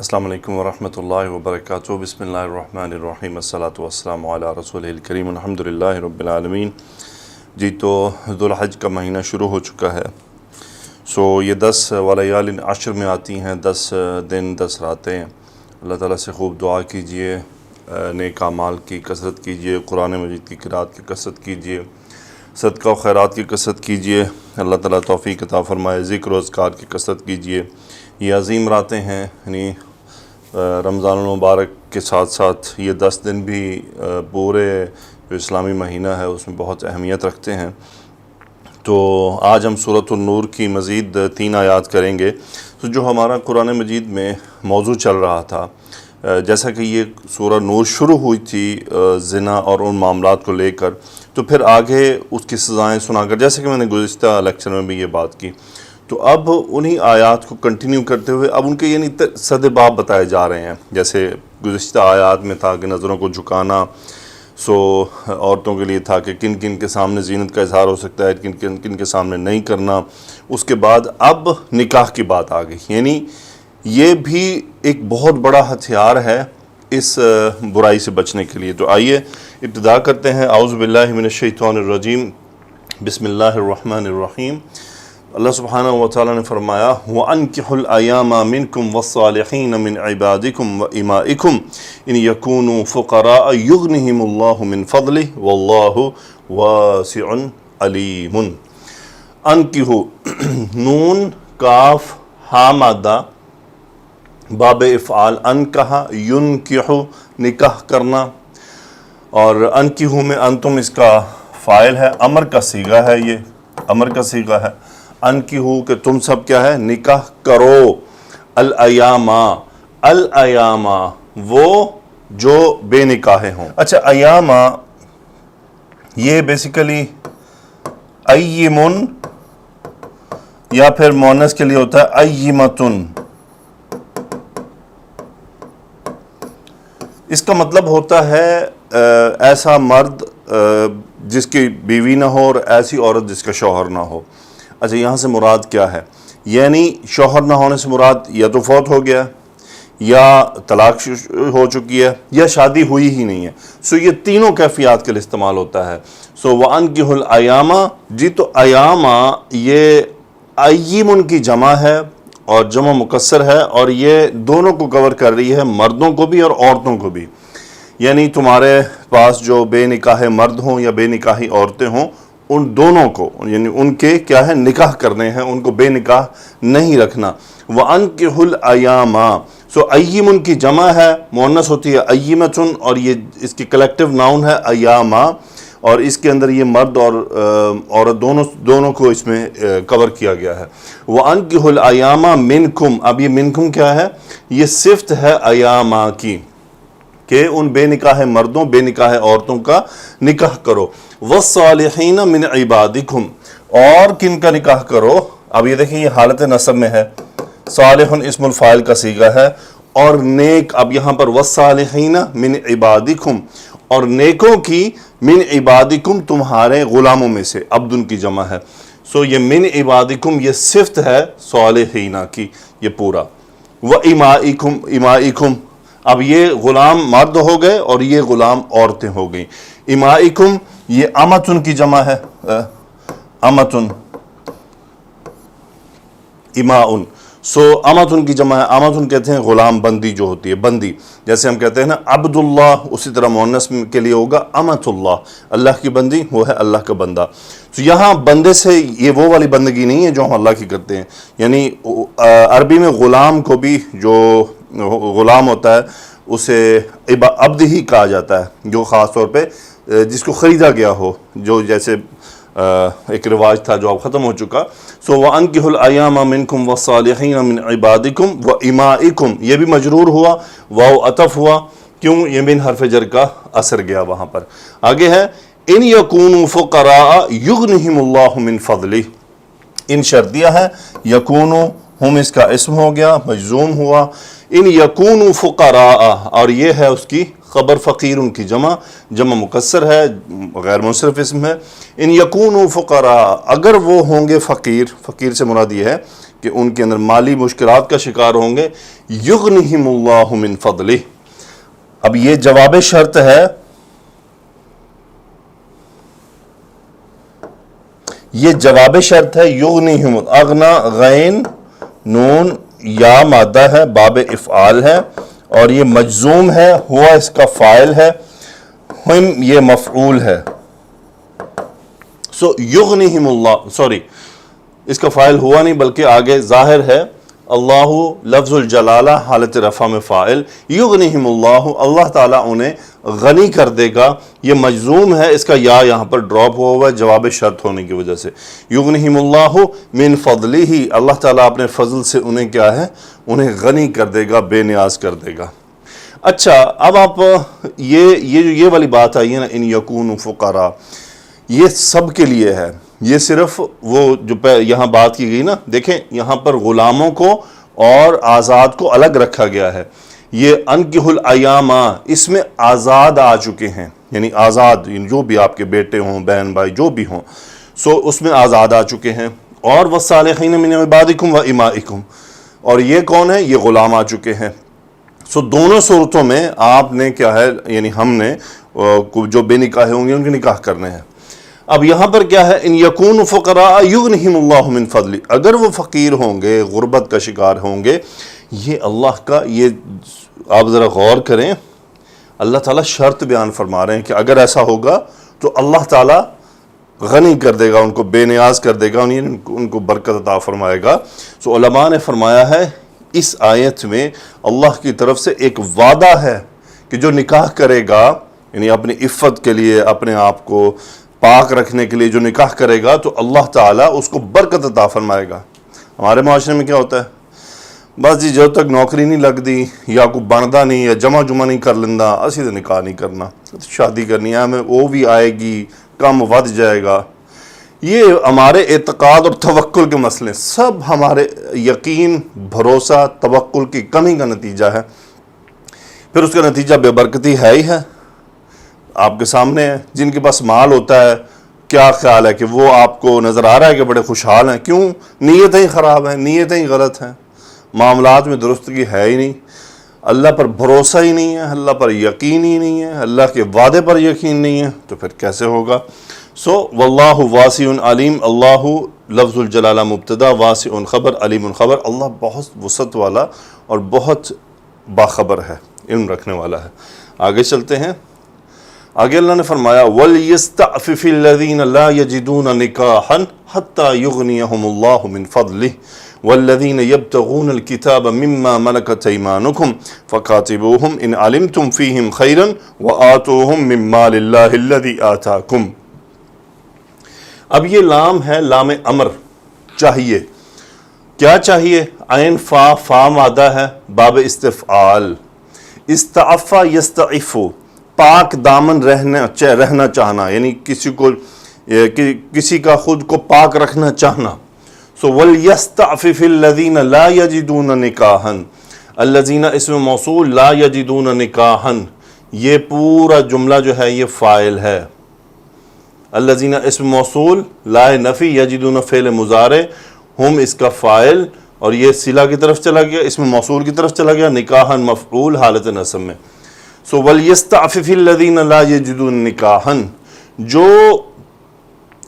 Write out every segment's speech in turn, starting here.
السلام علیکم ورحمۃ اللہ وبرکاتہ۔ بسم اللہ الرحمن الرحیم، الصلاۃ والسلام علی رسول الکریم، الحمد للہ رب العالمین۔ جی تو ذوالحج کا مہینہ شروع ہو چکا ہے، یہ 10 ولیال عشر میں آتی ہیں، 10 دن 10 راتیں۔ اللہ تعالیٰ سے خوب دعا کیجئے، نیک اعمال کی کثرت کیجئے، قرآن مجید کی قرأت کی کثرت کیجئے، صدقہ و خیرات کی کثرت کیجئے، اللہ تعالیٰ توفیق عطا فرمائے، ذکر و اذکار کی کثرت کیجئے۔ یہ عظیم راتیں ہیں، یعنی رمضان المبارک کے ساتھ ساتھ یہ 10 دن بھی پورے جو اسلامی مہینہ ہے اس میں بہت اہمیت رکھتے ہیں۔ تو آج ہم سورۃ النور کی مزید 3 آیات کریں گے۔ تو جو ہمارا قرآن مجید میں موضوع چل رہا تھا، جیسا کہ یہ سورہ نور شروع ہوئی تھی زنا اور ان معاملات کو لے کر، تو پھر آگے اس کی سزائیں سنا کر، جیسے کہ میں نے گزشتہ لیکچر میں بھی یہ بات کی، تو اب انہی آیات کو کنٹینیو کرتے ہوئے اب ان کے یعنی صد باب بتائے جا رہے ہیں۔ جیسے گزشتہ آیات میں تھا کہ نظروں کو جھکانا عورتوں کے لیے تھا کہ کن کن کے سامنے زینت کا اظہار ہو سکتا ہے، کن کے سامنے نہیں کرنا۔ اس کے بعد اب نکاح کی بات آ گئی، یعنی یہ بھی ایک بہت بڑا ہتھیار ہے اس برائی سے بچنے کے لیے۔ تو آئیے ابتدا کرتے ہیں۔ اعوذ باللہ من الشیطان الرجیم، بسم اللہ الرحمن الرحیم۔ اللہ سبحانہ وتعالیٰ نے فرمایا، وَأَنكِحُوا الْأَيَامَ مِنْكُمْ وَالصَّالِحِينَ مِنْ عِبَادِكُمْ وَإِمَائِكُمْ إِنْ يَكُونُوا فُقَرَاءَ يُغْنِهِمُ اللَّهُ مِنْ فَضْلِهِ وَاللَّهُ وَاسِعٌ عَلِيمٌ۔ انکحو، نون کاف ہا مادہ، باب افعال، انکحا ینکحو، نکاح کرنا، اور انکحو میں انتم اس کا فاعل ہے، امر کا صیغہ ہے، یہ امر کا صیغہ ہے۔ انکحو کہ تم سب کیا ہے، نکاح کرو، الایاما، الایاما وہ جو بے نکاح ہوں۔ اچھا، ایاما یہ بیسیکلی ایمن یا پھر مؤنث کے لیے ہوتا ہے ایمتن۔ اس کا مطلب ہوتا ہے ایسا مرد جس کی بیوی نہ ہو اور ایسی عورت جس کا شوہر نہ ہو۔ اچھا، یہاں سے مراد کیا ہے؟ یعنی شوہر نہ ہونے سے مراد یا تو فوت ہو گیا، یا طلاق ہو چکی ہے، یا شادی ہوئی ہی نہیں ہے۔ یہ تینوں کیفیات کے لیے استعمال ہوتا ہے۔ وَأَنكِحُوا الْأَيَامَ، جی تو ایاما یہ ایمن کی جمع ہے اور جمع مکسر ہے، اور یہ دونوں کو کور کر رہی ہے، مردوں کو بھی اور عورتوں کو بھی۔ یعنی تمہارے پاس جو بے نکاح مرد ہوں یا بے نکاحی عورتیں ہوں، ان دونوں کو، یعنی ان کے کیا ہے، نکاح کرنے ہیں، ان کو بے نکاح نہیں رکھنا۔ وَأَنكِحُوا الْأَيَامَ، ایمن کی جمع ہے، مؤنث ہوتی ہے ایمتن، اور یہ اس کی کلیکٹیو ناؤن ہے ایاما، اور اس کے اندر یہ مرد اور عورت دونوں کو اس میں کور کیا گیا ہے۔ وَأَنكِحُوا الْأَيَامَ مِنْكُمْ، اب یہ منکم کیا ہے؟ یہ صفت ہے ایاما کی، کہ ان بے نکاح مردوں بے نکاح عورتوں کا نکاح کرو۔ وَالصَّالِحِينَ مِنْ عِبَادِكُمْ، اور کن کا نکاح کرو؟ اب یہ دیکھیں، یہ حالت نصب میں ہے، صالح اسم الفاعل کا صیغہ ہے، اور نیک، اب یہاں پر وَالصَّالِحِينَ مِنْ عِبَادِكُمْ، اور نیکوں کی، من عبادکم تمہارے غلاموں میں سے، عبدن کی جمع ہے۔ یہ من عبادکم یہ صفت ہے صالحین کی، یہ پورا۔ وَإِمَائِكُمْ، امائکم، اب یہ غلام مرد ہو گئے اور یہ غلام عورتیں ہو گئیں۔ امائکم یہ امتن کی جمع ہے، امتن، اماؤن، امتن کی جمع ہے، امتن کہتے ہیں غلام بندی جو ہوتی ہے، بندی، جیسے ہم کہتے ہیں نا عبداللہ، اسی طرح مؤنث کے لیے ہوگا امت اللہ، اللہ کی بندی، وہ ہے اللہ کا بندہ۔ یہاں بندے سے یہ وہ والی بندگی نہیں ہے جو ہم اللہ کی کرتے ہیں، یعنی عربی میں غلام کو بھی، جو غلام ہوتا ہے اسے عبد ہی کہا جاتا ہے، جو خاص طور پہ جس کو خریدا گیا ہو، جو جیسے ایک رواج تھا جو اب ختم ہو چکا۔ وَأَنكِحُوا الْأَيَامَ مِنْكُمْ وَالصَّالِحِينَ مِنْ عِبَادِكُمْ وَإِمَائِكُمْ، یہ بھی مجرور ہوا، واو عطف ہوا، کیوں؟ یہ من حرف جر کا اثر گیا وہاں پر۔ آگے ہے إِنْ يَكُونُوا فُقَرَاءَ يُغْنِهِمُ اللَّهُ مِنْ فَضْلِهِ، ان شرطیہ ہے، یکونو ہم اس کا اسم ہو گیا، مجزوم ہوا، ان یکونوا فقراء، اور یہ ہے اس کی خبر، فقیر ان کی جمع مکسر ہے، غیر منصرف اسم ہے۔ ان یکونوا فقراء، اگر وہ ہوں گے فقیر، فقیر سے مراد یہ ہے کہ ان کے اندر مالی مشکلات کا شکار ہوں گے، یغنہم اللہ من فضلہ. اب یہ جواب شرط ہے، یہ جواب شرط ہے. یغنہم، اغنا غین نون یا مادہ ہے، باب افعال ہے، اور یہ مجزوم ہے، ہوا اس کا فاعل ہے، ہم یہ مفعول ہے. سو یغنہم اللہ، سوری اس کا فاعل ہوا نہیں بلکہ آگے ظاہر ہے اللہ لفظ الجلالہ حالت رفع میں فاعل. یغنہم اللہ، اللہ تعالیٰ انہیں غنی کر دے گا. یہ مجزوم ہے، اس کا یا یہاں پر ڈراپ ہوا ہوا ہے جواب شرط ہونے کی وجہ سے. یغنہم اللہ من فضلہ، اللہ تعالیٰ اپنے فضل سے انہیں کیا ہے، انہیں غنی کر دے گا، بے نیاز کر دے گا. اچھا اب آپ یہ والی بات آئی ہے نا، ان یکونوا فقراء، یہ سب کے لیے ہے. یہ صرف وہ جو یہاں بات کی گئی نا، دیکھیں یہاں پر غلاموں کو اور آزاد کو الگ رکھا گیا ہے. یہ انکحوا الایام، اس میں آزاد آ چکے ہیں، یعنی آزاد جو بھی آپ کے بیٹے ہوں، بہن بھائی جو بھی ہوں، سو اس میں آزاد آ چکے ہیں. اور والصالحین من عبادکم و امائکم، اور یہ کون ہے، یہ غلام آ چکے ہیں. سو دونوں صورتوں میں آپ نے کیا ہے، یعنی ہم نے جو بے نکاح ہوں گے ان کے نکاح کرنے ہیں. اب یہاں پر کیا ہے، ان یکونوا فقراء یغنہم اللہ من فضلہ، اگر وہ فقیر ہوں گے، غربت کا شکار ہوں گے، یہ اللہ کا، یہ آپ ذرا غور کریں، اللہ تعالیٰ شرط بیان فرما رہے ہیں کہ اگر ایسا ہوگا تو اللہ تعالیٰ غنی کر دے گا، ان کو بے نیاز کر دے گا، ان کو برکت عطا فرمائے گا. سو علماء نے فرمایا ہے اس آیت میں اللہ کی طرف سے ایک وعدہ ہے کہ جو نکاح کرے گا، یعنی اپنی عفت کے لیے، اپنے آپ کو پاک رکھنے کے لیے جو نکاح کرے گا تو اللہ تعالیٰ اس کو برکت عطا فرمائے گا. ہمارے معاشرے میں کیا ہوتا ہے، بس جی جب تک نوکری نہیں لگ دی یا کوئی بنتا نہیں یا جمع نہیں کر لینا، اسی تو نکاح نہیں کرنا، شادی کرنی ہے ہمیں، وہ بھی آئے گی، کم ود جائے گا. یہ ہمارے اعتقاد اور توکل کے مسئلے، سب ہمارے یقین، بھروسہ، توکل کی کمی کا نتیجہ ہے. پھر اس کا نتیجہ بے برکتی ہے ہی ہے. آپ کے سامنے ہے، جن کے پاس مال ہوتا ہے کیا خیال ہے کہ وہ آپ کو نظر آ رہا ہے کہ بڑے خوشحال ہیں، کیوں؟ نیتیں ہی خراب ہیں، نیتیں ہی غلط ہیں، معاملات میں درستگی ہے ہی نہیں، اللہ پر بھروسہ ہی نہیں ہے، اللہ پر یقین ہی نہیں ہے، اللہ کے وعدے پر یقین نہیں ہے، تو پھر کیسے ہوگا؟ سو واللہ واسع علیم، اللہ لفظ الجلالہ مبتدا، واسع خبر، علیم خبر. اللہ بہت وسعت والا اور بہت باخبر ہے، علم رکھنے والا ہے. آگے چلتے ہیں. آگے اللہ نے فرمایا وَلْيَسْتَعْفِفِ الَّذِينَ لَا يَجِدُونَ نِكَاحًا حَتَّى يُغْنِيَهُمُ اللَّهُ مِنْ فَضْلِهِ وَالَّذِينَ يَبْتَغُونَ الْكِتَابَ مِمَّا مَلَكَتْ أَيْمَانُكُمْ فَكَاتِبُوهُمْ إِنْ عَلِمْتُمْ فِيهِمْ خَيْرًا وَآتُوهُمْ مِنْ مَالِ اللَّهِ الَّذِي آتَاكُمْ. اب یہ لام ہے لام امر، چاہیے. کیا چاہیے؟ عین فا مادہ ہے، باب استفعال. استعفا یستعفو، پاک دامن رہنا چاہنا، یعنی کسی کا خود کو پاک رکھنا چاہنا. سو وَلْيَسْتَعْفِفِ الَّذِينَ لَا يَجِدُونَ نِكَاحًا، الَّذِينَ اسم موصول، لا يَجِدُونَ نِكَاحًا، یہ پورا جملہ جو ہے یہ فاعل ہے. الَّذِينَ اسم موصول، لا نفی، یجدون فعل مضارع، ہم اس کا فاعل، اور یہ صلہ کی طرف چلا گیا، اسم موصول کی طرف چلا گیا، نکاحً مفعول حالت نصب میں. سو وَلْيَسْتَعْفِفِ الَّذِينَ لَا يَجِدُونَ نِكَاحًا، جو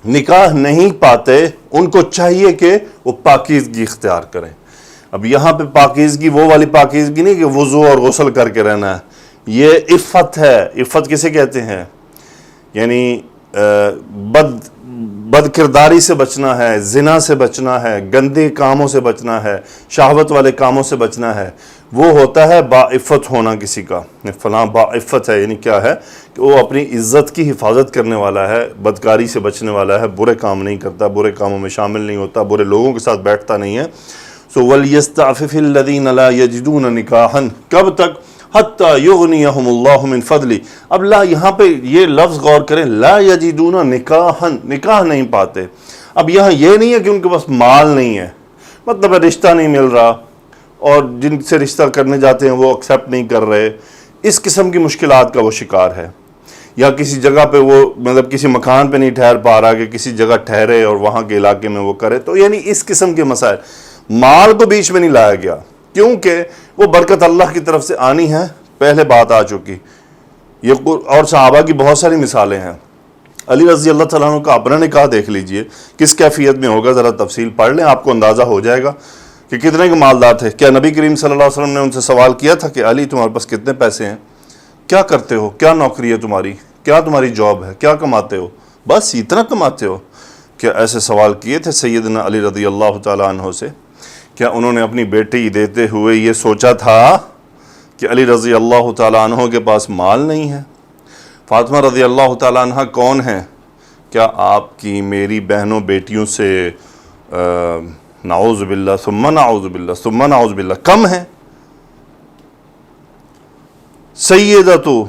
نکاح نہیں پاتے ان کو چاہیے کہ وہ پاکیزگی اختیار کریں. اب یہاں پہ پاکیزگی وہ والی پاکیزگی نہیں کہ وضو اور غسل کر کے رہنا ہے، یہ عفت ہے. عفت کسے کہتے ہیں؟ یعنی بد کرداری سے بچنا ہے، زنا سے بچنا ہے، گندے کاموں سے بچنا ہے، شہوت والے کاموں سے بچنا ہے. وہ ہوتا ہے باعفت ہونا کسی کا، فلاں باعفت ہے، یعنی کیا ہے کہ وہ اپنی عزت کی حفاظت کرنے والا ہے، بدکاری سے بچنے والا ہے، برے کام نہیں کرتا، برے کاموں میں شامل نہیں ہوتا، برے لوگوں کے ساتھ بیٹھتا نہیں ہے. سو وَلْيَسْتَعْفِفِ الَّذِينَ لَا يَجِدُونَ نِكَاحًا، کب تک؟ حَتَّى يُغْنِيَهُمُ اللَّهُ مِنْ فَضْلِهِ. اب لا یہاں پہ یہ لفظ غور کریں، لا يَجِدُونَ نِكَاحًا، نکاح نہیں پاتے. اب یہاں یہ نہیں ہے کہ ان کے پاس مال نہیں ہے، مطلب رشتہ نہیں مل رہا، اور جن سے رشتہ کرنے جاتے ہیں وہ ایکسیپٹ نہیں کر رہے، اس قسم کی مشکلات کا وہ شکار ہے. یا کسی جگہ پہ وہ مطلب کسی مکان پہ نہیں ٹھہر پا رہا کہ کسی جگہ ٹھہرے اور وہاں کے علاقے میں وہ کرے، تو یعنی اس قسم کے مسائل. مال کو بیچ میں نہیں لایا گیا، کیونکہ وہ برکت اللہ کی طرف سے آنی ہے، پہلے بات آ چکی۔ یہ اور صحابہ کی بہت ساری مثالیں ہیں۔ علی رضی اللہ تعالیٰ عنہ کا اپنا نکاح دیکھ لیجئے کس کیفیت میں ہوگا، ذرا تفصیل پڑھ لیں، آپ کو اندازہ ہو جائے گا کہ کتنے کے مالدار تھے۔ کیا نبی کریم صلی اللہ علیہ وسلم نے ان سے سوال کیا تھا کہ علی تمہارے پاس کتنے پیسے ہیں، کیا کرتے ہو، کیا نوکری ہے تمہاری، کیا تمہاری جاب ہے، کیا کماتے ہو، بس اتنا کماتے ہو؟ کیا ایسے سوال کیے تھے سیدنا علی رضی اللہ تعالیٰ عنہ سے؟ کیا انہوں نے اپنی بیٹی دیتے ہوئے یہ سوچا تھا کہ علی رضی اللہ تعالیٰ عنہ کے پاس مال نہیں ہے؟ فاطمہ رضی اللہ تعالیٰ عنہ کون ہیں؟ کیا آپ کی میری بہنوں بیٹیوں سے نعوذ باللہ ثم نعوذ باللہ ثم نعوذ باللہ کم ہیں؟ سیدتو،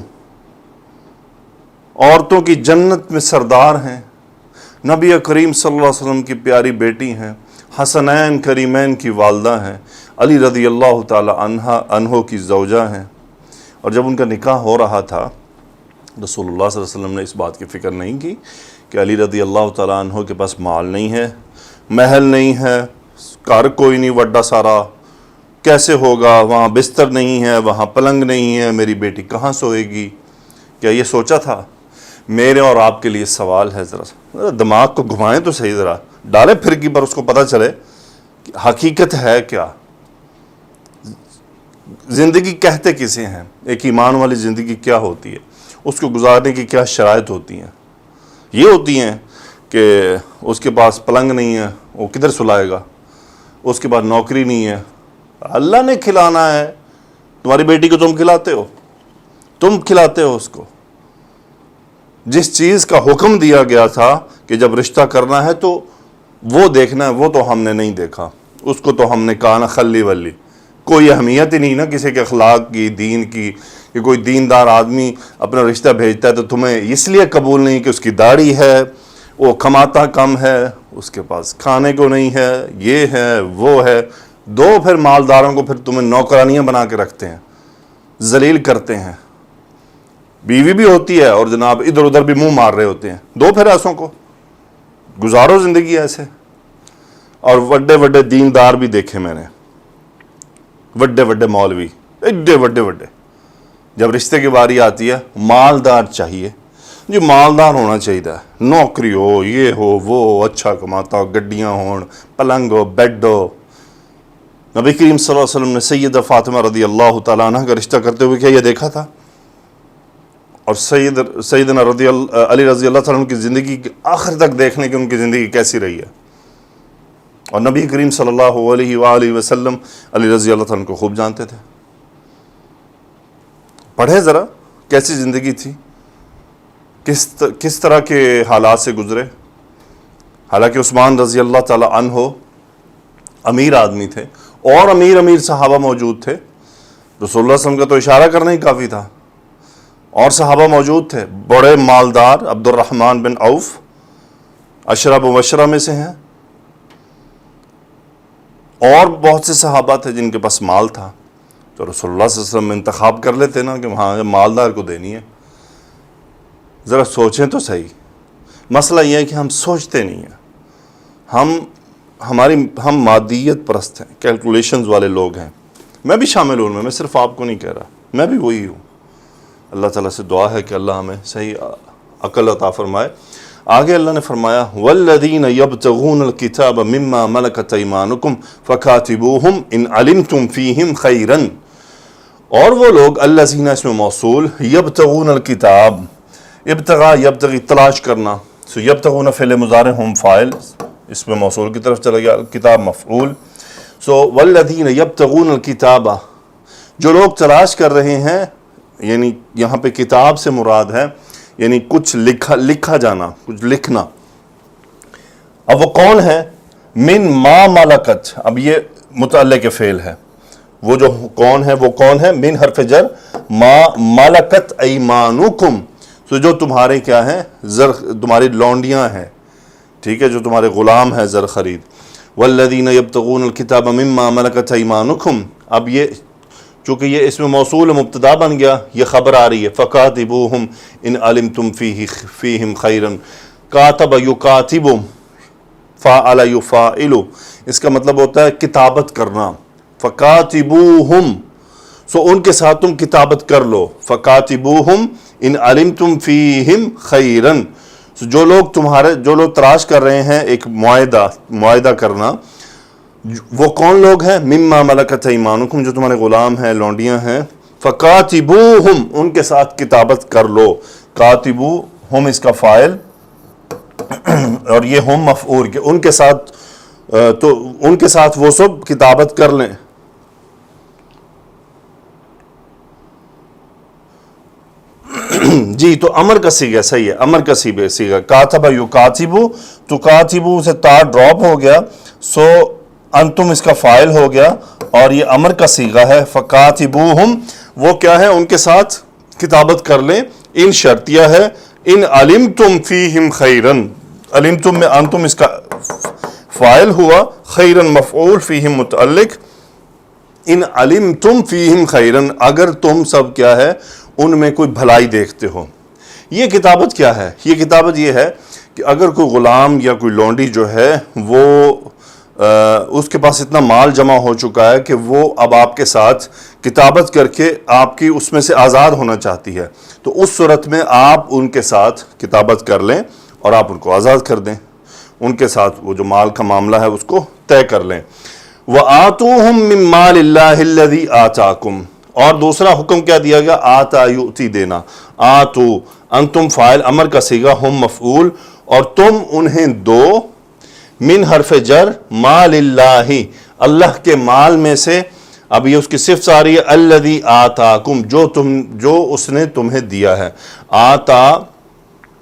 عورتوں کی جنت میں سردار ہیں، نبی کریم صلی اللہ علیہ وسلم کی پیاری بیٹی ہیں، حسنین کریمین کی والدہ ہیں، علی رضی اللہ تعالی عنہ کی زوجہ ہیں۔ اور جب ان کا نکاح ہو رہا تھا رسول اللہ صلی اللہ علیہ وسلم نے اس بات کی فکر نہیں کی کہ علی رضی اللہ تعالیٰ عنہ کے پاس مال نہیں ہے، محل نہیں ہے، گھر کوئی نہیں وڈا سارا، کیسے ہوگا، وہاں بستر نہیں ہے، وہاں پلنگ نہیں ہے، میری بیٹی کہاں سوئے گی؟ کیا یہ سوچا تھا؟ میرے اور آپ کے لیے سوال ہے، ذرا دماغ کو گھمائیں تو صحیح، ذرا ڈالے پھرکی پر، اس کو پتہ چلے کہ حقیقت ہے کیا، زندگی کہتے کسے ہیں، ایک ایمان والی زندگی کیا ہوتی ہے، اس کو گزارنے کی کیا شرائط ہوتی ہیں۔ یہ ہوتی ہیں کہ اس کے پاس پلنگ نہیں ہے، وہ کدھر سلائے گا، اس کے پاس نوکری نہیں ہے، اللہ نے کھلانا ہے، تمہاری بیٹی کو تم کھلاتے ہو اس کو۔ جس چیز کا حکم دیا گیا تھا کہ جب رشتہ کرنا ہے تو وہ دیکھنا ہے، وہ تو ہم نے نہیں دیکھا، اس کو تو ہم نے کہا نا خلی ولی، کوئی اہمیت ہی نہیں نا کسی کے اخلاق کی، دین کی، کہ کوئی دیندار آدمی اپنا رشتہ بھیجتا ہے تو تمہیں اس لیے قبول نہیں کہ اس کی داڑھی ہے، وہ کماتا کم ہے، اس کے پاس کھانے کو نہیں ہے، یہ ہے وہ ہے۔ دو پھر مالداروں کو پھر تمہیں نوکرانیاں بنا کے رکھتے ہیں، ذلیل کرتے ہیں، بیوی بھی ہوتی ہے اور جناب ادھر ادھر بھی منہ مار رہے ہوتے ہیں، دو پھر ایسوں کو، گزارو زندگی ایسے۔ اور وڈے وڈے دیندار بھی دیکھے میں نے، وڈے وڈے مولوی، ایڈے وڈے وڈے، جب رشتے کی باری آتی ہے مالدار چاہیے جی، مالدار ہونا چاہیے، نوکری ہو، یہ ہو وہ، اچھا کماتا ہو، گڈیاں ہون، پلنگ ہو، بیڈ ہو۔ نبی کریم صلی اللہ علیہ وسلم نے سیدہ فاطمہ رضی اللہ تعالیٰ عنہ کا رشتہ کرتے ہوئے کیا یہ دیکھا تھا؟ اور سیدنا علی رضی اللہ تعالیٰ عنہ کی زندگی کے آخر تک دیکھنے کی ان کی زندگی کیسی رہی ہے۔ اور نبی کریم صلی اللہ علیہ وآلہ وسلم علی رضی اللہ تعالیٰ عنہ کو خوب جانتے تھے۔ پڑھے ذرا کیسی زندگی تھی، کس طرح کے حالات سے گزرے۔ حالانکہ عثمان رضی اللہ تعالیٰ عنہ امیر آدمی تھے، اور امیر صحابہ موجود تھے، رسول اللہ صلی اللہ علیہ وسلم کا تو اشارہ کرنا ہی کافی تھا، اور صحابہ موجود تھے، بڑے مالدار، عبد الرحمن بن عوف عشرہ مبشرہ میں سے ہیں، اور بہت سے صحابہ تھے جن کے پاس مال تھا، تو رسول اللہ صلی اللہ علیہ وسلم انتخاب کر لیتے نا کہ وہاں مالدار کو دینی ہے۔ ذرا سوچیں تو صحیح، مسئلہ یہ ہے کہ ہم سوچتے نہیں ہیں، ہم مادیت پرست ہیں، کیلکولیشنز والے لوگ ہیں، میں بھی شامل ہوں، میں صرف آپ کو نہیں کہہ رہا، میں بھی وہی ہوں۔ اللہ تعالیٰ سے دعا ہے کہ اللہ ہمیں صحیح عقل عطا فرمائے۔ آگے اللہ نے فرمایا وَالَّذِينَ يَبْتَغُونَ الْكِتَابَ مِمَّا مَلَكَتْ أَيْمَانُكُمْ فَكَاتِبُوهُمْ إِنْ عَلِمْتُمْ فِيهِمْ خَيْرًا، اور وہ لوگ الذین اس میں موصول، یبتغون الکتاب، ابتغاء یبتغی تلاش کرنا، سو یبتغون فعل مضارع ہم فاعل، اس میں موصول کی طرف چلا گیا، کتاب مفعول، سو والذین یبتغون الکتاب، جو لوگ تلاش کر رہے ہیں، یعنی یہاں پہ کتاب سے مراد ہے یعنی کچھ لکھا جانا، کچھ لکھنا۔ اب وہ کون ہے؟ من ما ملکت، اب یہ متعلق فعل ہے، وہ جو کون ہے وہ کون ہے؟ من حرف جر، ما ملکت ایمانکم، تو جو تمہارے کیا ہیں، تمہاری لونڈیاں ہیں، ٹھیک ہے، جو تمہارے غلام ہیں زر خرید۔ والذین یبتغون الکتاب مما ملکت ایمانکم، اب یہ چونکہ یہ اس میں موصول مبتدا بن گیا، یہ خبر آ رہی ہے، فکاتبوہم ان علمتم فیہم خیرا، کاتب یکاتب، فاعل یفاعل، اس کا مطلب ہوتا ہے کتابت کرنا. فَقَاتِبُوهُمْ سو ان کے ساتھ تم کتابت کر لو. فَقَاتِبُوهُمْ إِنْ عَلِمْتُمْ فِيهِمْ خَيْرًا جو لوگ تلاش کر رہے ہیں ایک معاہدہ کرنا، وہ کون لوگ ہیں؟ مما ملکت ایمانکم جو تمہارے غلام ہیں، لونڈیاں ہیں. فَقَاتِبُوهُمْ ان کے ساتھ کتابت کر لو. کاتبو ہم اس کا فاعل اور یہ ہم مفعول کہ ان کے ساتھ، تو ان کے ساتھ وہ سب کتابت کر لیں. جی تو امر کا صیغہ صحیح ہے، امر کا صیغہ کاتب یکاتبو، تو کاتبو سے تا ڈراپ ہو گیا، سو انتم اس کا فاعل ہو گیا اور یہ امر کا صیغہ ہے. فکاتبوہم وہ کیا ہے؟ ان کے ساتھ کتابت کر لیں. ان شرطیہ ہے. ان علمتم فیہم خیرن، علمتم میں انتم اس کا فاعل ہوا، خیرن مفعول، فیہم متعلق. ان علمتم فیہم خیرن اگر تم سب کیا ہے ان میں کوئی بھلائی دیکھتے ہو. یہ کتابت کیا ہے؟ یہ کتابت یہ ہے کہ اگر کوئی غلام یا کوئی لونڈی جو ہے وہ اس کے پاس اتنا مال جمع ہو چکا ہے کہ وہ اب آپ کے ساتھ کتابت کر کے آپ کی اس میں سے آزاد ہونا چاہتی ہے، تو اس صورت میں آپ ان کے ساتھ کتابت کر لیں اور آپ ان کو آزاد کر دیں. ان کے ساتھ وہ جو مال کا معاملہ ہے اس کو طے کر لیں. وَآتُوهُم مِّن مَّالِ اللَّهِ الَّذِي آتَاكُمْ اور دوسرا حکم کیا دیا گیا؟ آتا یؤتی دینا. آتو انتم فاعل، امر کا صیغہ، ہم مفعول، اور تم انہیں دو. من حرف جر، مال اللہ اللہ کے مال میں سے. اب یہ اس کی صفت آ رہی ہے الذی آتاکم جو اس نے تمہیں دیا ہے. آتا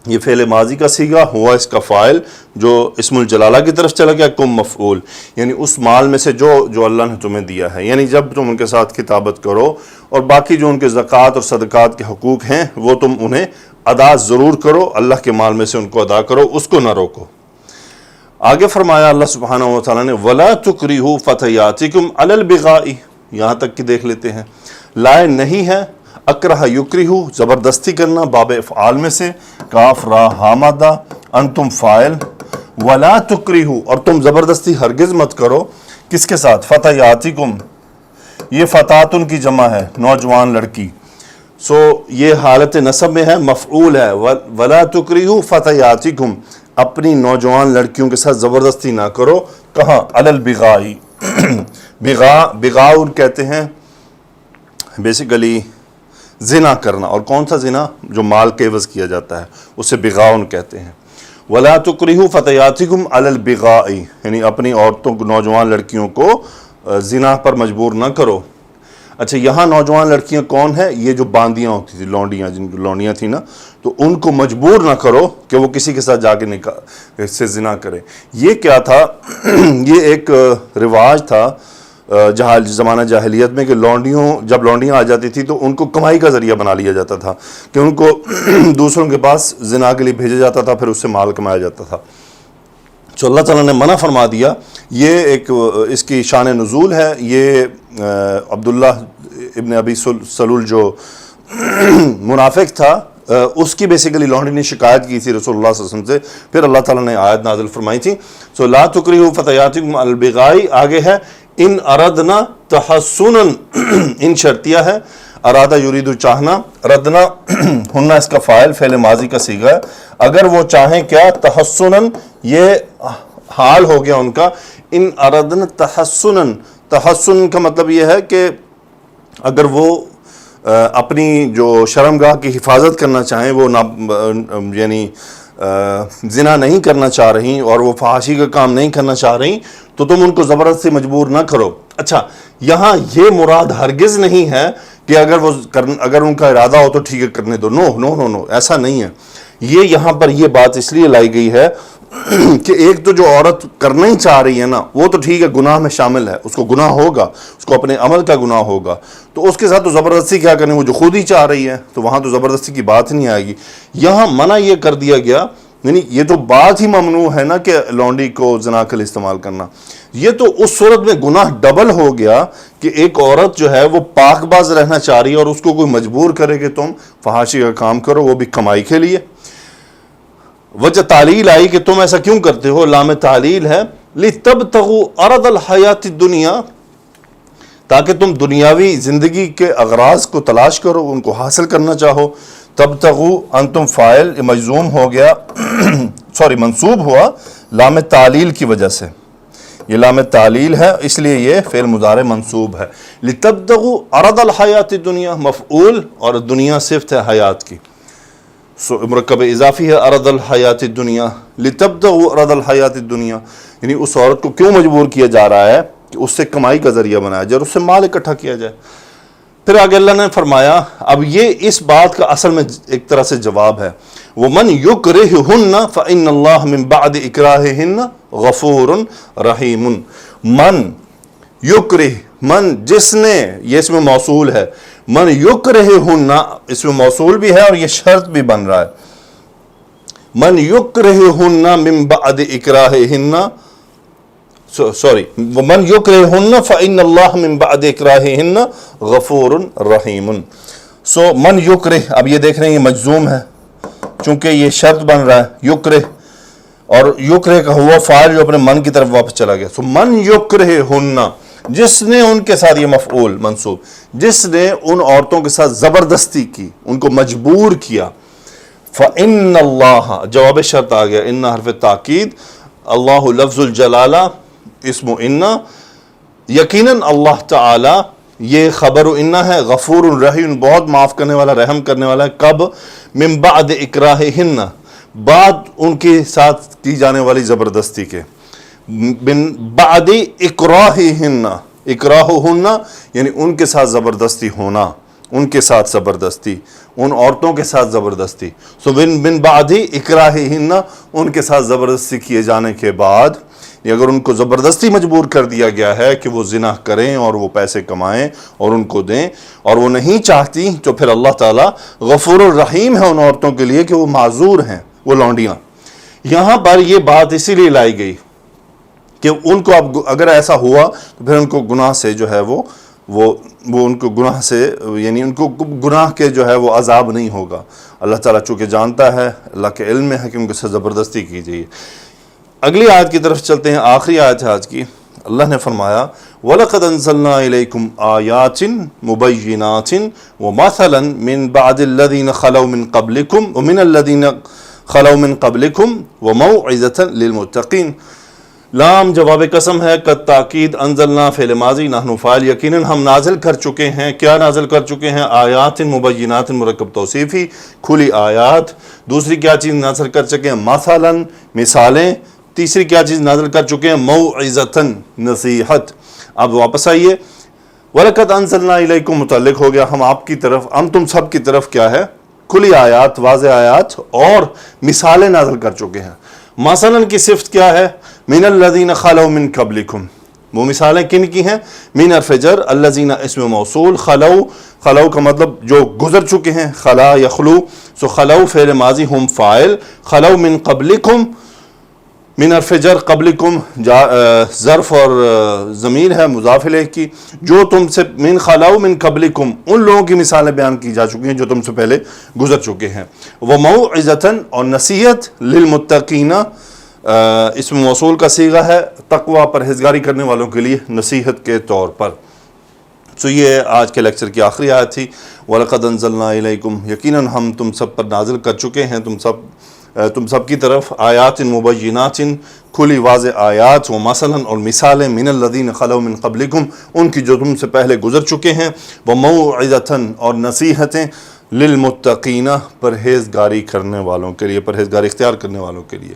یہ فعل ماضی کا صیغہ ہوا اس کا فاعل جو اسم الجلالہ کی طرف چلا گیا، کم مفعول یعنی اس مال میں سے جو اللہ نے تمہیں دیا ہے. یعنی جب تم ان کے ساتھ کتابت کرو اور باقی جو ان کے زکوٰۃ اور صدقات کے حقوق ہیں وہ تم انہیں ادا ضرور کرو، اللہ کے مال میں سے ان کو ادا کرو، اس کو نہ روکو. آگے فرمایا اللہ سبحانہ و تعالیٰ نے وَلَا تُكْرِهُ فَتَيَاتِكُمْ عَلَى الْبِغَاءِ یہاں تک کہ دیکھ لیتے ہیں. لائے نہیں ہے اکرہ یکرہو زبردستی کرنا، باب افعال میں سے، کاف را حامدہ، انتم فاعل. وَلَا تُكْرِهُ اور تم زبردستی ہرگز مت کرو. کس کے ساتھ؟ فَتَيَاتِكُمْ یہ فتاتن کی جمع ہے، نوجوان لڑکی. سو یہ حالت نصب میں ہے، مفعول ہے. وَلَا تُكْرِهُ فَتَيَاتِكُمْ اپنی نوجوان لڑکیوں کے ساتھ زبردستی نہ کرو. کہاں؟ علی البغاء. بغاء کہتے ہیں بیسیکلی زنا کرنا، اور کون سا زنا؟ جو مال کے عوض کیا جاتا ہے اسے بغاء کہتے ہیں. وَلَا تُكْرِهُ فَتَيَاتِكُمْ عَلَى الْبِغَاءِ یعنی اپنی عورتوں کو، نوجوان لڑکیوں کو زنا پر مجبور نہ کرو. اچھا یہاں نوجوان لڑکیاں کون ہیں؟ یہ جو باندیاں ہوتی تھی، لونڈیاں، جن کی لونڈیاں تھیں نا، تو ان کو مجبور نہ کرو کہ وہ کسی کے ساتھ جا کے اس سے زنا کرے. یہ کیا تھا؟ یہ ایک رواج تھا زمانہ جاہلیت میں کہ جب لونڈیاں آ جاتی تھی تو ان کو کمائی کا ذریعہ بنا لیا جاتا تھا کہ ان کو دوسروں کے پاس زنا کے لیے بھیجا جاتا تھا، پھر اس سے مال کمایا جاتا تھا. تو اللہ تعالیٰ نے منع فرما دیا. یہ ایک اس کی شان نزول ہے. یہ عبداللہ ابن ابی سلول جو منافق تھا، اس کی بیسیکلی لونڈی نے شکایت کی تھی رسول اللہ صلی اللہ علیہ وسلم سے. پھر اللہ تعالیٰ نے آیت نازل فرمائی تھی. سو لا تکرہوا فتیاتکم علی البغاء. آگے ہے ان اردنا تحسنا، ان شرطیہ ہے. ارادہ یرید چاہنا، ردنا ہننا اس کا فاعل، فعل ماضی کا صیغہ ہے. اگر وہ چاہیں کیا؟ تحسنا، یہ حال ہو گیا ان کا. ان اردنا تحسنا، تحسن کا مطلب یہ ہے کہ اگر وہ اپنی جو شرمگاہ کی حفاظت کرنا چاہیں، وہ یعنی زنا نہیں کرنا چاہ رہی اور وہ فحاشی کا کام نہیں کرنا چاہ رہی، تو تم ان کو زبردستی مجبور نہ کرو. اچھا یہاں یہ مراد ہرگز نہیں ہے کہ اگر ان کا ارادہ ہو تو ٹھیک ہے کرنے دو. نو نو نو نو ایسا نہیں ہے. یہ یہاں پر یہ بات اس لیے لائی گئی ہے کہ ایک تو جو عورت کرنا ہی چاہ رہی ہے نا، وہ تو ٹھیک ہے گناہ میں شامل ہے، اس کو گناہ ہوگا، اس کو اپنے عمل کا گناہ ہوگا، تو اس کے ساتھ تو زبردستی کیا کریں؟ وہ جو خود ہی چاہ رہی ہے تو وہاں تو زبردستی کی بات نہیں آئے گی. یہاں منع یہ کر دیا گیا، یعنی یہ تو بات ہی ممنوع ہے نا کہ لونڈی کو زنا کے لیے استعمال کرنا. یہ تو اس صورت میں گناہ ڈبل ہو گیا کہ ایک عورت جو ہے وہ پاک باز رہنا چاہ رہی ہے اور اس کو کوئی مجبور کرے کہ تم فحاشی کا کام کرو، وہ بھی کمائی کے لیے. وجہ تعلیل آئی کہ تم ایسا کیوں کرتے ہو، لام تعلیل ہے لِتَبْتَغُوا عَرَضَ الْحَيَاةِ الدُّنْيَا، تاکہ تم دنیاوی زندگی کے اغراض کو تلاش کرو، ان کو حاصل کرنا چاہو۔ تبتغوا انتم فاعل مجزوم ہو گیا منصوب ہوا لام تعلیل کی وجہ سے، یہ لام تعلیل ہے اس لیے یہ فعل مضارع منصوب ہے۔ لِتَبْتَغُوا عَرَضَ الْحَيَاةِ الدُّنْيَا مفعول اور دنیا صفت ہے حیات کی، مرکب اضافی ہے عرض الحیات الدنیا۔ لِتَبْتَغُوا عَرَضَ الْحَيَاةِ الدُّنْيَا، یعنی اس عورت کو کیوں مجبور کیا جا رہا ہے کہ اس سے کمائی کا ذریعہ بنایا جائے اور اس سے مال اکٹھا کیا جائے۔ پھر آگے اللہ نے فرمایا، اب یہ اس بات کا اصل میں ایک طرح سے جواب ہے، وَمَنْ يُكْرِهُنَّ فَإِنَّ اللَّهَ مِنْ بَعْدِ إِكْرَاهِهِنَّ غَفُورٌ رَحِيمٌ۔ من یکرہ، من جس نے، یہ اس میں موصول ہے، من یکرہہن اس میں موصول بھی ہے اور یہ شرط بھی بن رہا ہے، من یکرہہن من بعد اکراہہن، وَمَنْ يُكْرِهُنَّ فَإِنَّ اللَّهَ مِنْ بَعْدِ إِكْرَاهِهِنَّ غَفُورٌ رَحِيمٌ۔ من یکرہ، اب یہ دیکھ رہے ہیں یہ مجزوم ہے چونکہ یہ شرط بن رہا ہے، یکرہ، اور یکرہ کا ہوا فاعل جو اپنے من کی طرف واپس چلا گیا، من یکرہہن، جس نے ان کے ساتھ، یہ مفعول منصوب، جس نے ان عورتوں کے ساتھ زبردستی کی، ان کو مجبور کیا، فَإِنَّ اللَّهَ جواب شرط آ گیا، ان حرف تاکید، اللہ لفظ الجلالہ اسم انہ، یقیناً اللہ تعالی، یہ خبر انہ ہے، غفور رحیم، بہت معاف کرنے والا، رحم کرنے والا ہے۔ کب؟ من بعد اکراہہن، بعد ان کے ساتھ کی جانے والی زبردستی کے، من بعد اکراہہن، اکراہہن یعنی ان کے ساتھ زبردستی ہونا، ان کے ساتھ زبردستی، ان عورتوں کے ساتھ زبردستی، من بعد اکراہہن، ان کے ساتھ زبردستی کیے جانے کے بعد، اگر ان کو زبردستی مجبور کر دیا گیا ہے کہ وہ زنا کریں اور وہ پیسے کمائیں اور ان کو دیں، اور وہ نہیں چاہتی، تو پھر اللہ تعالیٰ غفور الرحیم ہے ان عورتوں کے لیے کہ وہ معذور ہیں، وہ لونڈیاں۔ یہاں پر یہ بات اسی لیے لائی گئی کہ ان کو اب اگر ایسا ہوا تو پھر ان کو گناہ سے جو ہے وہ ان کو گناہ سے، یعنی ان کو گناہ کے جو ہے وہ عذاب نہیں ہوگا۔ اللہ تعالیٰ چونکہ جانتا ہے، اللہ کے علم میں ہے کہ ان کے ساتھ زبردستی کی جائے۔ اگلی آیت کی طرف چلتے ہیں، آخری آیت ہے آج کی۔ اللہ نے فرمایا وَلَقَدْ أَنزَلْنَا إِلَيْكُمْ آيَاتٍ مُبَيِّنَاتٍ وَمَثَلًا مِنْ بَعْدِ الَّذِينَ خَلَوْا مِنْ قَبْلِكُمْ وَمِنَ الَّذِينَ خَلَوْا مِنْ قَبْلِكُمْ وَمَوْعِظَةً لِلْمُتَّقِينَ۔ لام جواب قسم ہے، قد تاکید، انزلنا فعل ماضی، نحن فاعل، یقیناً ہم نازل کر چکے ہیں، کیا نازل کر چکے ہیں؟ آیات مبینات، مرکب توصیفی، کھلی آیات۔ دوسری کیا چیز نازل کر چکے ہیں؟ مثلاً، مثالیں۔ تیسری کیا چیز نازل کر چکے ہیں؟ موعظتاً، نصیحت۔ اب واپس آئیے، وَلَقَدْ أَنزَلْنَا إِلَيْكُمْ متعلق ہو گیا ہم آپ کی طرف، ہم تم سب کی طرف کیا ہے؟ کھلی آیات، واضح آیات اور مثالیں نازل کر چکے ہیں۔ مثلاً کی صفت کیا ہے؟ من الذین خلوا من قبلکم، وہ مثالیں کن کی ہیں؟ من حرف جر، الذین اسم موصول، خلو کا مطلب جو گزر چکے ہیں، خلا یخلو، سو خلو فعل ماضی، ہم فاعل، خلو من قبلکم، من حرف جر، قبلکم ظرف اور ضمیر ہے مضاف الیہ کی، جو تم سے، من خلو من قبلکم، ان لوگوں کی مثالیں بیان کی جا چکی ہیں جو تم سے پہلے گزر چکے ہیں۔ وموعظۃ، اور نصیحت، للمتقین، اسم موصول کا صیغہ ہے، تقوی، پرہیزگاری کرنے والوں کے لیے نصیحت کے طور پر۔ تو یہ آج کے لیکچر کی آخری آیت تھی، وَلَقَدْ أَنزَلْنَا إِلَيْكُمْ، یقیناً ہم تم سب پر نازل کر چکے ہیں، تم سب کی طرف، آیات مبینات، کھلی واضح آیات، و مثلاً، اور مثالیں، من الذین خلوا من قبلکم، ان کی جو تم سے پہلے گزر چکے ہیں، وموعظۃ، اور نصیحتیں، للمتقین، پرہیزگاری کرنے والوں کے لیے، پرہیزگاری اختیار کرنے والوں کے لیے۔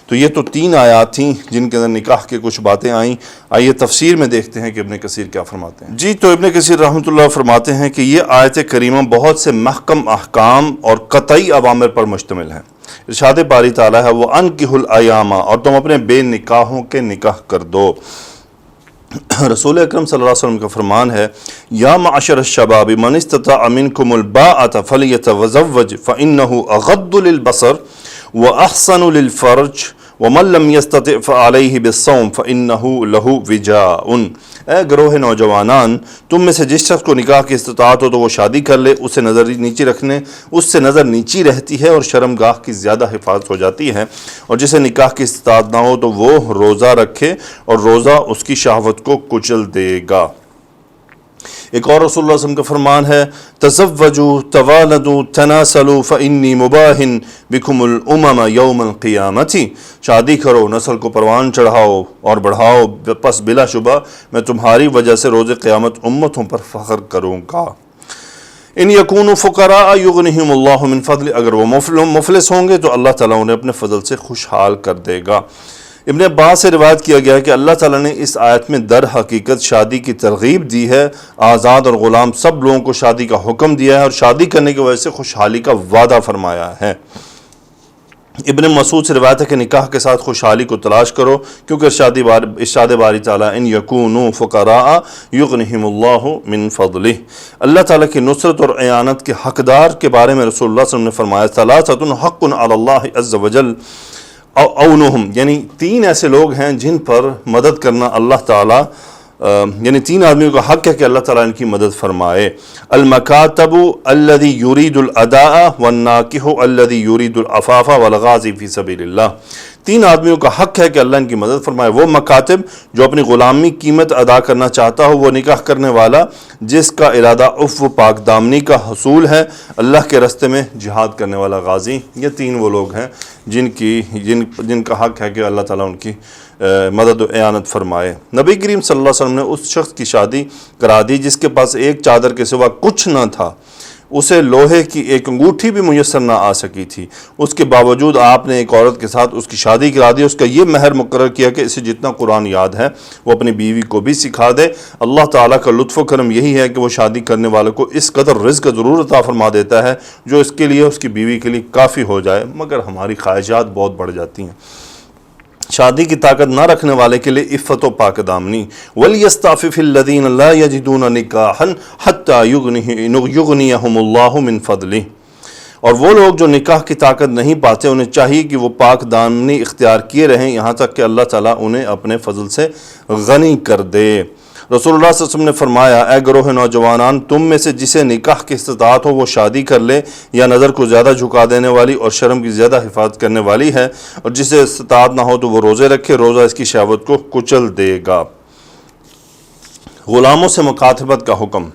تو یہ تو 3 آیات تھیں جن کے اندر نکاح کے کچھ باتیں آئیں۔ آئیے تفسیر میں دیکھتے ہیں کہ ابن کثیر کیا فرماتے ہیں۔ جی، تو ابن کثیر رحمۃ اللہ فرماتے ہیں کہ یہ آیت کریمہ بہت سے محکم احکام اور قطعی اوامر پر مشتمل ہے۔ ارشاد باری تعالیٰ ہے، وَأَنكِحُوا الْأَيَامَ، اور تم اپنے بے نکاحوں کے نکاح کر دو۔ رسول اکرم صلی اللہ علیہ وسلم کا فرمان ہے، یا معشر الشباب من استطاع منکم الباءۃ فلیتزوج فإنہ اغض للبصر واحسن للفرج وَمَن لَّمْ يَسْتَطِعْ فَعَلَيْهِ بِالصَّوْمِ فَإِنَّهُ لَهُ وِجَاءٌ۔ اے گروہ نوجوانان، تم میں سے جس شخص کو نکاح کی استطاعت ہو تو وہ شادی کر لے، اسے نظر نیچی رکھنے، اس سے نظر نیچی رہتی ہے اور شرمگاہ کی زیادہ حفاظت ہو جاتی ہے، اور جسے نکاح کی استطاعت نہ ہو تو وہ روزہ رکھے اور روزہ اس کی شہوت کو کچل دے گا۔ ایک اور رسول اللہ صلی اللہ علیہ وسلم کا فرمان ہے، تزوجوا توالدوا تناسلوا فانی مباح بکم الامم یوم القیامت۔ شادی کرو، نسل کو پروان چڑھاؤ اور بڑھاؤ، پس بلا شبہ میں تمہاری وجہ سے روز قیامت امتوں پر فخر کروں گا۔ ان یکونوا فقراء یغنہم اللہ من فضل، اگر وہ مفلس ہوں گے تو اللہ تعالیٰ انہیں اپنے فضل سے خوشحال کر دے گا۔ ابن عباس سے روایت کیا گیا ہے کہ اللہ تعالیٰ نے اس آیت میں در حقیقت شادی کی ترغیب دی ہے، آزاد اور غلام سب لوگوں کو شادی کا حکم دیا ہے اور شادی کرنے کی وجہ سے خوشحالی کا وعدہ فرمایا ہے۔ ابن مسعود سے روایت ہے کہ نکاح کے ساتھ خوشحالی کو تلاش کرو، کیونکہ ارشاد باری تعالیٰ ان یکونوا فقراء یغنہم اللہ من فضلہ، اللہ تعالیٰ کی نصرت اور اعانت کے حقدار کے بارے میں رسول اللہ صلی اللہ علیہ وسلم نے فرمایا، ثلاثۃ حق علی اللہ عز وجل اونہم، یعنی تین ایسے لوگ ہیں جن پر مدد کرنا اللہ تعالیٰ، یعنی تین آدمیوں کا حق ہے کہ اللہ تعالیٰ ان کی مدد فرمائے۔ المکاتب الذی یرید الاداء والناکح الذی یرید العفاف والغازی فی سبیل اللہ، تین آدمیوں کا حق ہے کہ اللہ ان کی مدد فرمائے، وہ مکاتب جو اپنی غلامی قیمت ادا کرنا چاہتا ہو، وہ نکاح کرنے والا جس کا ارادہ عفو پاک دامنی کا حصول ہے، اللہ کے راستے میں جہاد کرنے والا غازی، یہ تین وہ لوگ ہیں جن کا حق ہے کہ اللہ تعالیٰ ان کی مدد و اعانت فرمائے۔ نبی کریم صلی اللہ علیہ وسلم نے اس شخص کی شادی کرا دی جس کے پاس ایک چادر کے سوا کچھ نہ تھا، اسے لوہے کی ایک انگوٹھی بھی میسر نہ آ سکی تھی، اس کے باوجود آپ نے ایک عورت کے ساتھ اس کی شادی کرا دی، اس کا یہ مہر مقرر کیا کہ اسے جتنا قرآن یاد ہے وہ اپنی بیوی کو بھی سکھا دے۔ اللہ تعالیٰ کا لطف و کرم یہی ہے کہ وہ شادی کرنے والے کو اس قدر رزق ضرور عطا فرما دیتا ہے جو اس کے لیے اس کی بیوی کے لیے کافی ہو جائے، مگر ہماری خواہشات بہت بڑھ جاتی ہیں۔ شادی کی طاقت نہ رکھنے والے کے لیے عفت و پاک دامنی، وَلْيَسْتَعْفِفِ الَّذِينَ لَا يَجِدُونَ نِكَاحًا حَتَّى يُغْنِيَهُمُ اللَّهُ مِنْ فَضْلِهِ، اور وہ لوگ جو نکاح کی طاقت نہیں پاتے انہیں چاہیے کہ وہ پاک دامنی اختیار کیے رہیں یہاں تک کہ اللہ تعالیٰ انہیں اپنے فضل سے غنی کر دے۔ رسول اللہ صلی اللہ علیہ وسلم نے فرمایا، اے گروہ نوجوانان، تم میں سے جسے نکاح کی استطاعت ہو وہ شادی کر لے، یا نظر کو زیادہ جھکا دینے والی اور شرم کی زیادہ حفاظت کرنے والی ہے، اور جسے استطاعت نہ ہو تو وہ روزے رکھے، روزہ اس کی شہوت کو کچل دے گا۔ غلاموں سے مکاتبت کا حکم،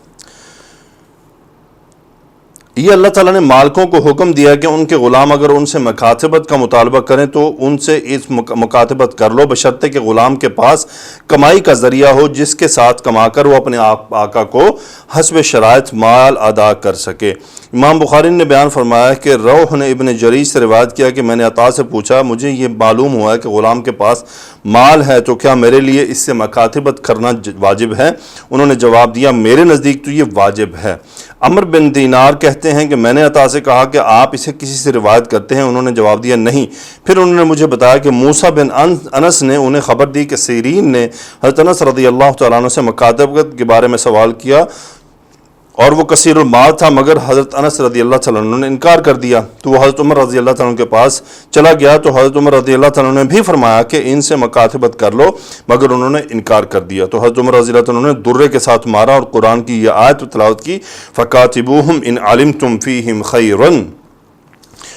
یہ اللہ تعالیٰ نے مالکوں کو حکم دیا کہ ان کے غلام اگر ان سے مکاتبت کا مطالبہ کریں تو ان سے اس مکاتبت کر لو، بشرطے کہ غلام کے پاس کمائی کا ذریعہ ہو جس کے ساتھ کما کر وہ اپنے آقا کو حسب شرائط مال ادا کر سکے۔ امام بخاری نے بیان فرمایا کہ روح نے ابن جریج سے روایت کیا کہ میں نے عطا سے پوچھا، مجھے یہ معلوم ہوا ہے کہ غلام کے پاس مال ہے تو کیا میرے لیے اس سے مکاتبت کرنا واجب ہے؟ انہوں نے جواب دیا، میرے نزدیک تو یہ واجب ہے۔ عمر بن دینار کہتے ہیں کہ میں نے عطا سے کہا کہ آپ اسے کسی سے روایت کرتے ہیں؟ انہوں نے جواب دیا نہیں۔ پھر انہوں نے مجھے بتایا کہ موسیٰ بن انس نے انہیں خبر دی کہ سیرین نے حضرت انس رضی اللہ تعالیٰ عنہ سے مکاتبت کے بارے میں سوال کیا اور وہ کثیر المال تھا، مگر حضرت انس رضی اللہ تعالیٰ عنہ نے انکار کر دیا، تو وہ حضرت عمر رضی اللہ تعالیٰ عنہ کے پاس چلا گیا تو حضرت عمر رضی اللہ تعالیٰ عنہ نے بھی فرمایا کہ ان سے مکاتبت کر لو، مگر انہوں نے انکار کر دیا، تو حضرت عمر رضی اللہ تعالیٰ عنہ نے درے کے ساتھ مارا اور قرآن کی یہ آیت تلاوت کی، فَكَاتِبُوهُمْ إِنْ عَلِمْتُمْ فِيهِمْ خَيْرًا،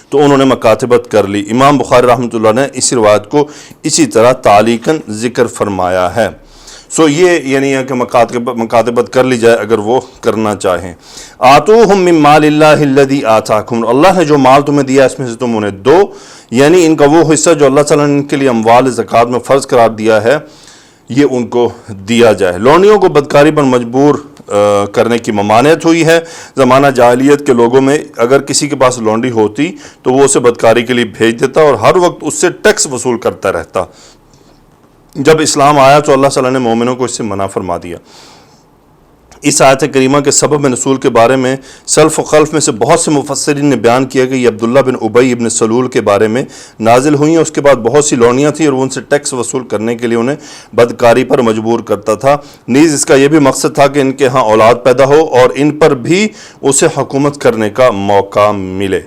تو انہوں نے مکاتبت کر لی۔ امام بخاری رحمۃ اللہ نے اس روایت کو اسی طرح تعلیقاً ذکر فرمایا ہے۔ یہ یعنی ہے کہ مکاتبت کر لی جائے اگر وہ کرنا چاہیں۔ آتوہم من مال اللہ الذی آتاکم، اللہ نے جو مال تمہیں دیا اس میں سے تم انہیں دو، یعنی ان کا وہ حصہ جو اللہ تعالیٰ نے ان کے لیے اموال زکوٰۃ میں فرض قرار دیا ہے یہ ان کو دیا جائے۔ لونڈیوں کو بدکاری پر مجبور کرنے کی ممانعت ہوئی ہے۔ زمانہ جاہلیت کے لوگوں میں اگر کسی کے پاس لونڈی ہوتی تو وہ اسے بدکاری کے لیے بھیج دیتا اور ہر وقت اس سے ٹیکس وصول کرتا رہتا۔ جب اسلام آیا تو اللہ تعالیٰ نے مومنوں کو اس سے منع فرما دیا۔ اس آیت کریمہ کے سبب نزول کے بارے میں سلف و خلف میں سے بہت سے مفسرین نے بیان کیا کہ یہ عبداللہ بن ابی ابن سلول کے بارے میں نازل ہوئی ہیں۔ اس کے بعد بہت سی لونیاں تھیں اور وہ ان سے ٹیکس وصول کرنے کے لیے انہیں بدکاری پر مجبور کرتا تھا۔ نیز اس کا یہ بھی مقصد تھا کہ ان کے ہاں اولاد پیدا ہو اور ان پر بھی اسے حکومت کرنے کا موقع ملے۔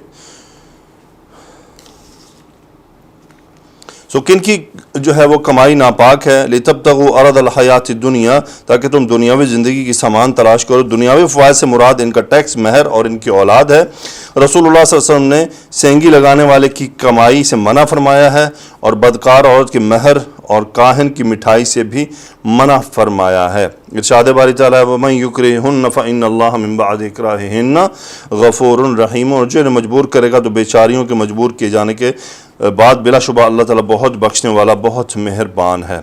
سو کن کی جو ہے وہ کمائی ناپاک ہے، لِتَبْتَغُوا عَرَضَ الْحَيَاةِ الدُّنْيَا، تاکہ تم دنیاوی زندگی کی سامان تلاش کرو۔ دنیاوی فوائد سے مراد ان کا ٹیکس، مہر اور ان کی اولاد ہے۔ رسول اللہ صلی اللہ علیہ وسلم نے سینگی لگانے والے کی کمائی سے منع فرمایا ہے، اور بدکار عورت کی مہر اور کاہن کی مٹھائی سے بھی منع فرمایا ہے۔ ارشاد باری تعالیٰ وَمَن يُكْرِهُنَّ فَإِنَّ اللَّهَ مِن بَعْدِ إِكْرَاهِهِنَّ غَفُورٌ رحیم، اور جو انہیں مجبور کرے گا تو بیچاریوں کے مجبور کیے جانے کے بعد بلا شبہ اللہ تعالیٰ بہت بخشنے والا، بہت مہربان ہے۔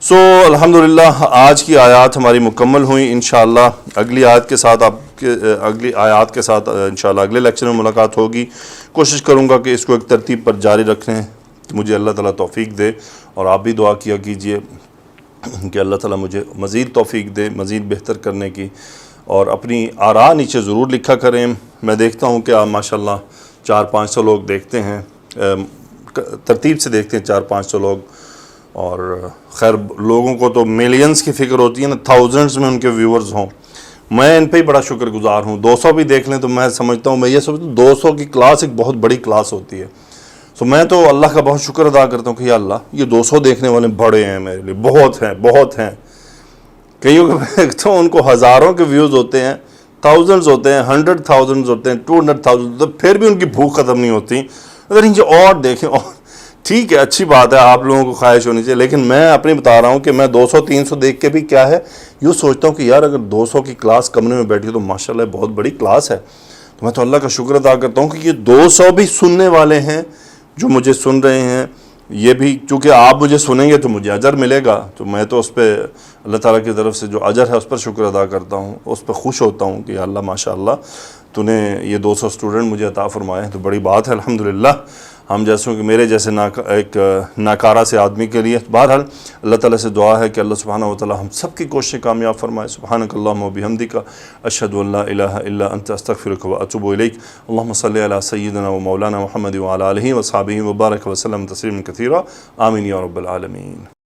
سو الحمدللہ آج کی آیات ہماری مکمل ہوئیں۔ انشاءاللہ اگلی آیت کے ساتھ اگلی آیات کے ساتھ انشاءاللہ اگلے لیکچر میں ملاقات ہوگی۔ کوشش کروں گا کہ اس کو ایک ترتیب پر جاری رکھیں کہ مجھے اللہ تعالیٰ توفیق دے، اور آپ بھی دعا کیا کیجئے کہ اللہ تعالیٰ مجھے مزید توفیق دے، مزید بہتر کرنے کی، اور اپنی آراء نیچے ضرور لکھا کریں۔ میں دیکھتا ہوں کہ آپ ماشاءاللہ 400-500 لوگ دیکھتے ہیں، ترتیب سے دیکھتے ہیں 400-500 لوگ، اور خیر لوگوں کو تو ملینز کی فکر ہوتی ہے نا، تھاؤزنڈز میں ان کے ویورز ہوں۔ میں ان پہ ہی بڑا شکر گزار ہوں۔ 200 بھی دیکھ لیں تو میں سمجھتا ہوں، میں یہ سمجھتا ہوں 200 کی کلاس ایک بہت بڑی کلاس ہوتی ہے۔ سو میں تو اللہ کا بہت شکر ادا کرتا ہوں کہ یا اللہ یہ 200 دیکھنے والے بڑے ہیں میرے لیے، بہت ہیں۔ کئیوں کے میں دیکھتا ہوں ان کو ہزاروں کے ویوز ہوتے ہیں، تھاؤزنڈز ہوتے ہیں، 100,000 ہوتے ہیں، 200,000 ہوتے ہیں، پھر بھی ان کی بھوک ختم نہیں ہوتی۔ اگر ان سے اور دیکھیں، اور ٹھیک ہے اچھی بات ہے، آپ لوگوں کو خواہش ہونی چاہیے، لیکن میں اپنی بتا رہا ہوں کہ میں 200-300 دیکھ کے بھی کیا ہے، یوں سوچتا ہوں کہ یار اگر 200 کی کلاس کمرے میں بیٹھی تو ماشاءاللہ بہت بڑی کلاس ہے۔ تو میں تو اللہ کا شکر ادا کرتا ہوں کہ یہ 200 بھی سننے والے ہیں جو مجھے سن رہے ہیں، یہ بھی چونکہ آپ مجھے سنیں گے تو مجھے اجر ملے گا، تو میں تو اس پہ اللہ تعالیٰ کی طرف سے جو اجر ہے اس پر شکر ادا کرتا ہوں، اس پہ خوش ہوتا ہوں کہ یا اللہ ماشاءاللہ تو نے یہ 200 اسٹوڈنٹ مجھے عطا فرمائے ہیں، تو بڑی بات ہے الحمدللہ، ہم جیسوں کہ میرے جیسے ایک ناکارہ سے آدمی کے لیے۔ بہرحال اللہ تعالیٰ سے دعا ہے کہ اللہ سبحانہ وتعالی ہم سب کی کوششیں کامیاب فرمائے۔ سبحانک اللہم و بحمدک، اشہد ان لا الہ الا انت، استغفرک و اتوب الیک۔ اللہم صلی علی سیدنا و مولانا محمد وعلی آلہ و صحبہ وبارک وسلم تسلیما کثیرا، آمین یا رب العالمین۔